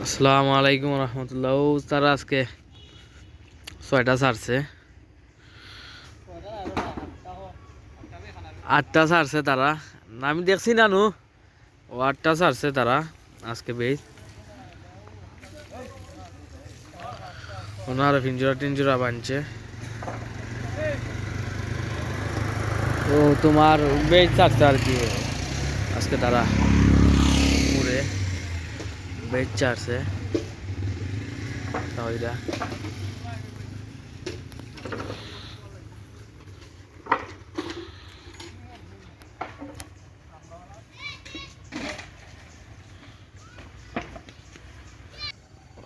আসসালামু আলাইকুম রহমতুল্লাহ। তারা আজকে 6টা ছাড়ছে, 8টা ছাড়ছে তারা। আমি দেখছি নানু, ও 8টা ছাড়ছে তারা আজকে বেশ। ওনারা পিঞ্জরা টিঞ্জরা বানছে। তো তোমার বেশ ছাড়ছে আর কি আজকে তারা মুড়ে বেশ ছাড়ছে তাইরা।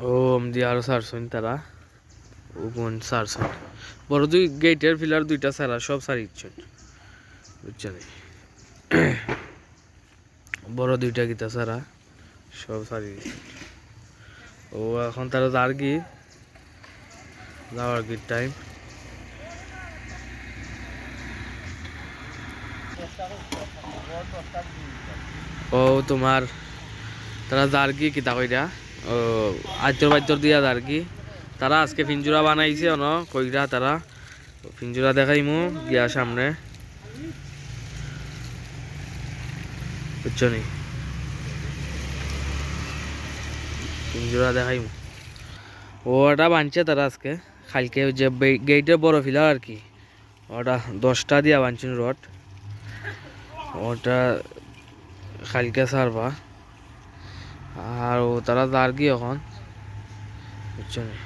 ও আমদি আরো ছাড়ছেন তারা, ও কোন ছাড়ছেন বড় দুই গেটের ফিলার দুইটা ছাড়া সব ছাড়িচ্ছেন বুঝছেন। বড় দুইটা গীতা ছাড়া সব ছাড়ি দিচ্ছেন। ও এখন তারা যাওয়ার কি টাইম। ও তোমার তারা জার্গি কিতা কইরা, ও আদ্যর বাদ্যর দিয়া জার্গি তারা আজকে পিঞ্জুরা বানাইছে অন কইরা। তারা পিঞ্জুরা দেখাইমু গিয়া সামনে বুঝছো নি, পিঞ্জুরা দেখাইমু। ওটা বানছে তারা আজকে, কালকে যে গেটের বড় ফিলা আর কি, ওটা 10টা দিয়া বানছেন রড, ওটা কালকে ছাড়বা। আর ও তারা জার্গি এখন বুঝছো নি,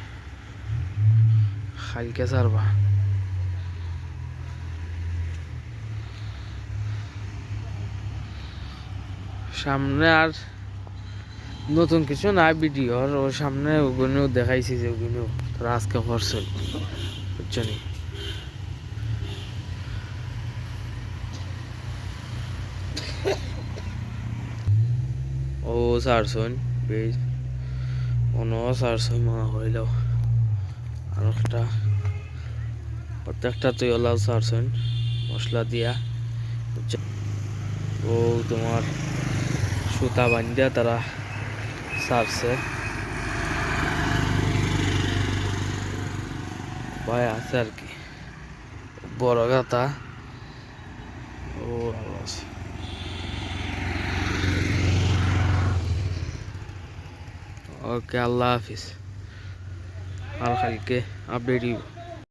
কালকে ছাড়বা। সামনে আর নতুন কিছু না ভিডিওর, ও সামনে ওগুলো দেখাইছি যে ওগুলো তারা আজকে করছে বুঝছো নি। ও সারছন বেশ, অন্য সারছন মনে হইল আর একটা প্রত্যেকটা তুই ওলাও সারছন মশলা দিয়া বুঝছো। ও তোমার সুতা বান্ধিয়া তারা সারছে ভাই আছে আর কি বড় গাতা। ও আছে। ওকে, আল্লাহ হাফিজ, আর কালকে আপডেট